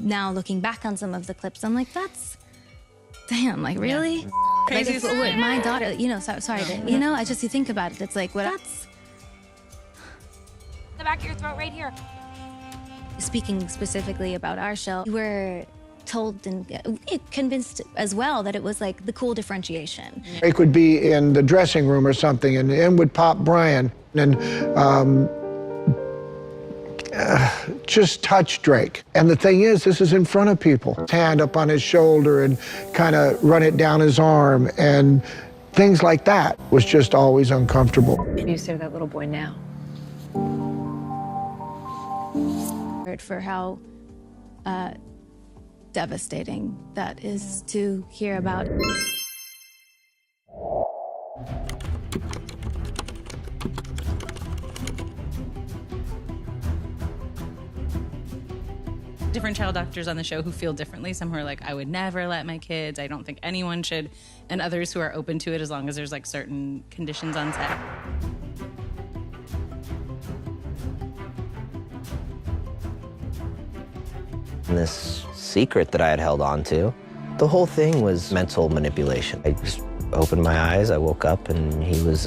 now looking back on some of the clips, I'm like, that's, damn, like, really? Yeah. Like, Crazy. if my daughter, you know, sorry, you know, I just, you think about it, it's like, what, that's... The back of your throat right here. Speaking specifically about our show, we were told and convinced as well that it was like the cool differentiation. Drake would be in the dressing room or something, and in would pop Brian, and just touch Drake. And the thing is, this is in front of people. Hand up on his shoulder and kind of run it down his arm, and things like that was just always uncomfortable. You say to that little boy now. For how devastating that is to hear about. Different child doctors on the show who feel differently. Some who are like, I would never let my kids, I don't think anyone should, and others who are open to it as long as there's like certain conditions on set. This secret that I had held on to, the whole thing was mental manipulation. I just opened my eyes, I woke up, and he was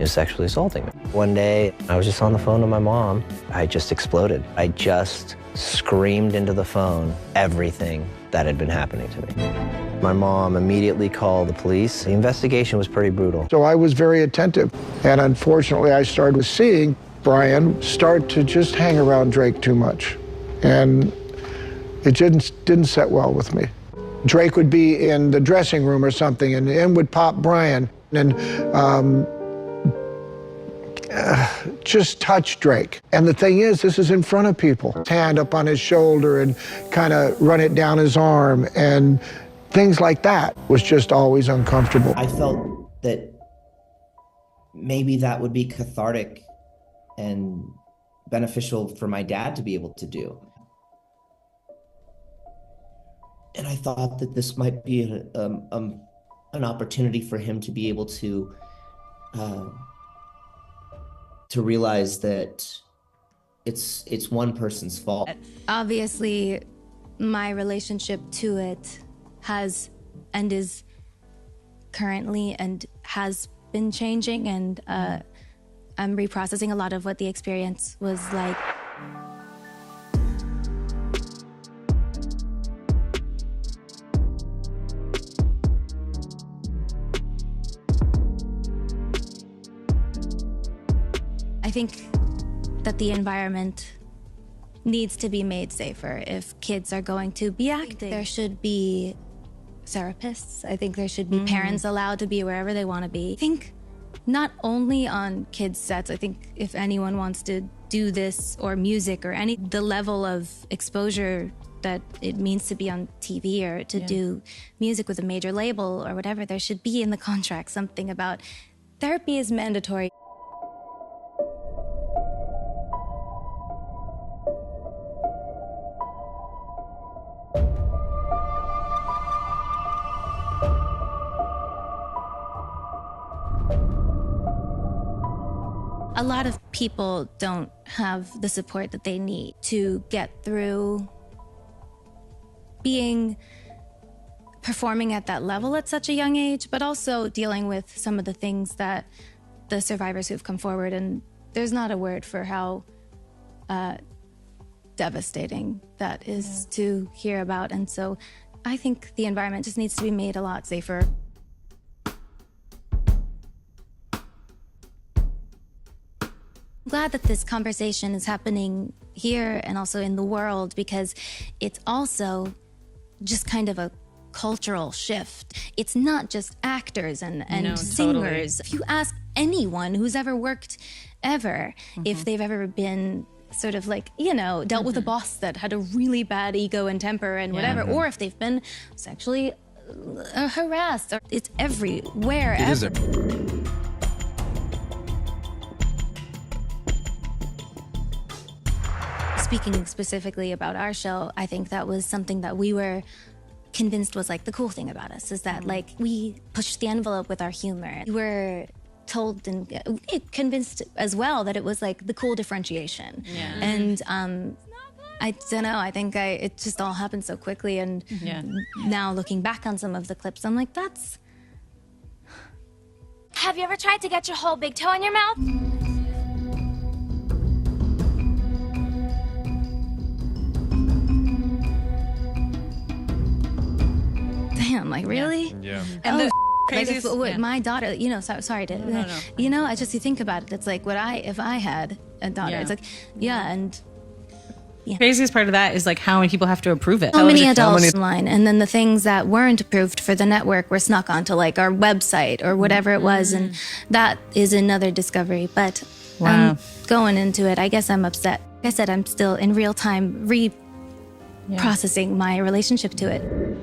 sexually assaulting me. One day, I was just on the phone with my mom. I just exploded. I just screamed into the phone everything that had been happening to me. My mom immediately called the police. The investigation was pretty brutal. So I was very attentive, and unfortunately, I started seeing Brian start to just hang around Drake too much. And it didn't set well with me. Drake would be in the dressing room or something, and in would pop Brian, and just touch Drake. And the thing is, this is in front of people. Hand up on his shoulder and kind of run it down his arm, and things like that was just always uncomfortable. I felt that maybe that would be cathartic and beneficial for my dad to be able to do. And I thought that this might be an opportunity for him to be able to realize that it's one person's fault. Obviously, my relationship to it has and is currently and has been changing, and I'm reprocessing a lot of what the experience was like. I think that the environment needs to be made safer if kids are going to be acting. There should be therapists. I think there should be parents allowed to be wherever they want to be. I think not only on kids' sets, I think if anyone wants to do this, or music or the level of exposure that it means to be on TV or to do music with a major label or whatever, there should be in the contract something about therapy is mandatory. A lot of people don't have the support that they need to get through performing at that level at such a young age, but also dealing with some of the things that the survivors who've come forward, and there's not a word for how devastating that is to hear about. And so I think the environment just needs to be made a lot safer. I'm glad that this conversation is happening here and also in the world, because it's also just kind of a cultural shift. It's not just actors and singers. Totally. If you ask anyone who's ever worked ever, if they've ever been sort of like, you know, dealt with a boss that had a really bad ego and temper and whatever, or if they've been sexually harassed, or it's everywhere. It is Speaking specifically about our show, I think that was something that we were convinced was like the cool thing about us, is that like we pushed the envelope with our humor. We were told and convinced as well that it was like the cool differentiation. And I don't know. I think it just all happened so quickly. And now looking back on some of the clips, I'm like, that's... Have you ever tried to get your whole big toe in your mouth? Damn, like, really? Yeah. And the Like craziest, if my daughter, you know, sorry to, no. you know, I just, you think about it, it's like, if I had a daughter, it's like, and craziest part of that is like how many people have to approve it. so many adults online, and then the things that weren't approved for the network were snuck onto like our website or whatever it was, and that is another discovery. But I'm going into it, I guess I'm upset. Like I said, I'm still in real time processing my relationship to it.